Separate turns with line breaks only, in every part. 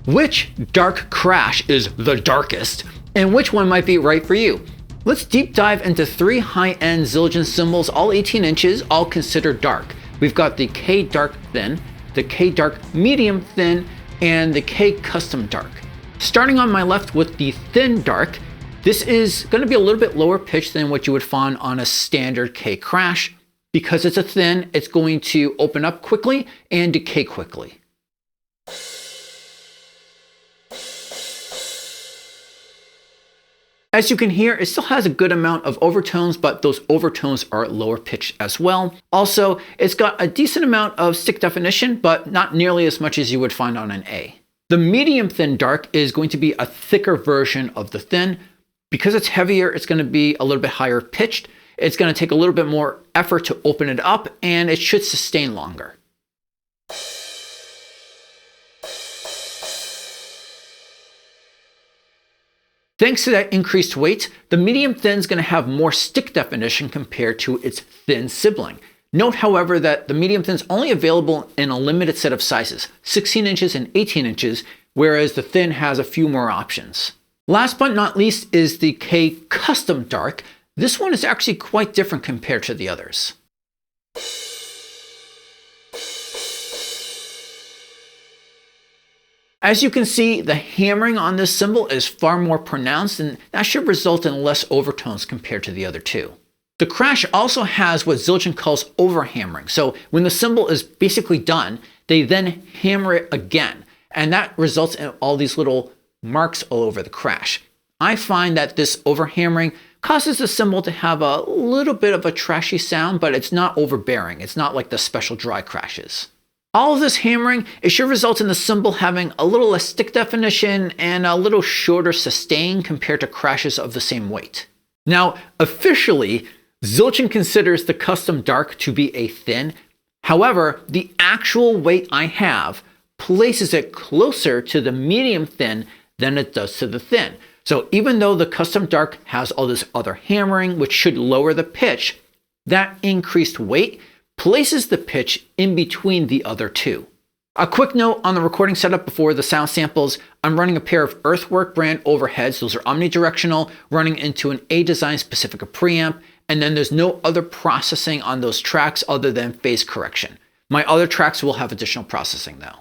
Which dark crash is the darkest, and which one might be right for you? Let's deep dive into 3 high-end Zildjian cymbals, all 18 inches, all considered dark. We've got the K Dark Thin, the K Dark Medium Thin, and the K Custom Dark. Starting on my left with the Thin Dark, this is going to be a little bit lower pitched than what you would find on a standard K crash. Because it's a thin, it's going to open up quickly and decay quickly. As you can hear, it still has a good amount of overtones, but those overtones are lower pitched as well. Also, it's got a decent amount of stick definition, but not nearly as much as you would find on an A. The medium thin dark is going to be a thicker version of the thin. Because it's heavier, it's going to be a little bit higher pitched. It's going to take a little bit more effort to open it up, and it should sustain longer. Thanks to that increased weight, the medium thin is going to have more stick definition compared to its thin sibling. Note, however, that the medium thin is only available in a limited set of sizes, 16 inches and 18 inches, whereas the thin has a few more options. Last but not least is the K Custom Dark. This one is actually quite different compared to the others. As you can see, the hammering on this cymbal is far more pronounced, and that should result in less overtones compared to the other two. The crash also has what Zildjian calls overhammering. So when the cymbal is basically done, they then hammer it again, and that results in all these little marks all over the crash. I find that this overhammering causes the cymbal to have a little bit of a trashy sound, but it's not overbearing. It's not like the special dry crashes. All of this hammering, it should result in the cymbal having a little less stick definition and a little shorter sustain compared to crashes of the same weight. Now, officially, Zildjian considers the Custom Dark to be a thin. However, the actual weight I have places it closer to the medium thin than it does to the thin. So even though the Custom Dark has all this other hammering, which should lower the pitch, that increased weight places the pitch in between the other two. A quick note on the recording setup before the sound samples, I'm running a pair of Earthwork brand overheads. Those are omnidirectional, running into an A-Design Pacifica preamp, and then there's no other processing on those tracks other than phase correction. My other tracks will have additional processing though.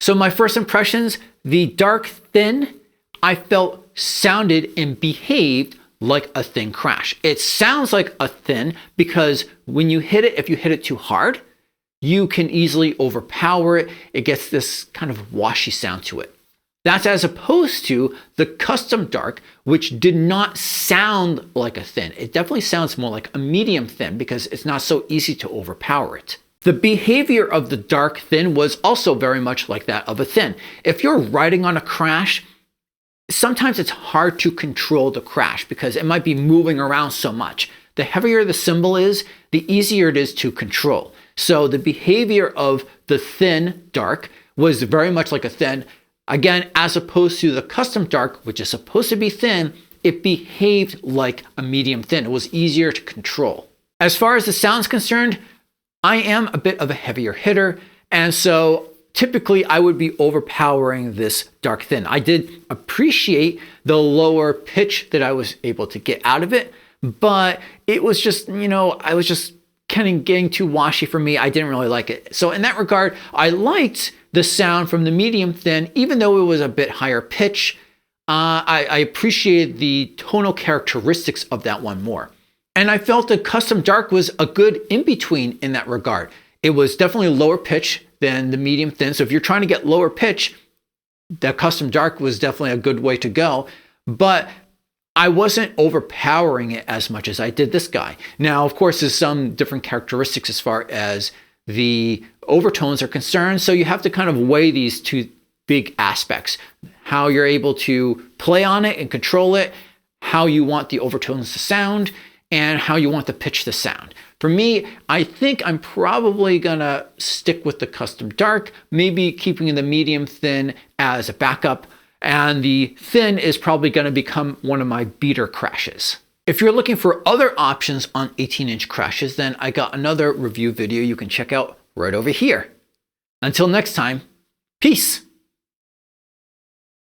So my first impressions, the dark thin, I felt sounded and behaved like a thin crash. It sounds like a thin because when you hit it, if you hit it too hard, you can easily overpower it. It gets this kind of washy sound to it. That's as opposed to the custom dark, which did not sound like a thin. It definitely sounds more like a medium thin because it's not so easy to overpower it. The behavior of the dark thin was also very much like that of a thin. If you're riding on a crash, sometimes it's hard to control the crash because it might be moving around so much. The heavier the cymbal is, the easier it is to control. So the behavior of the thin dark was very much like a thin. Again, as opposed to the custom dark, which is supposed to be thin, it behaved like a medium thin. It was easier to control. As far as the sound's concerned, I am a bit of a heavier hitter, and so typically I would be overpowering this dark thin. I did appreciate the lower pitch that I was able to get out of it, but it was just, I was just kind of getting too washy for me. I didn't really like it. So in that regard, I liked the sound from the medium thin, even though it was a bit higher pitch. I appreciated the tonal characteristics of that one more. And I felt the custom dark was a good in-between in that regard. It was definitely lower pitch than the medium thin. So if you're trying to get lower pitch, the custom dark was definitely a good way to go. But I wasn't overpowering it as much as I did this guy. Now, of course, there's some different characteristics as far as the overtones are concerned. So you have to kind of weigh these two big aspects. How you're able to play on it and control it, how you want the overtones to sound, and how you want the pitch to sound. For me, I think I'm probably gonna stick with the custom dark, maybe keeping the medium thin as a backup, and the thin is probably gonna become one of my beater crashes. If you're looking for other options on 18-inch crashes, then I got another review video you can check out right over here. Until next time, peace.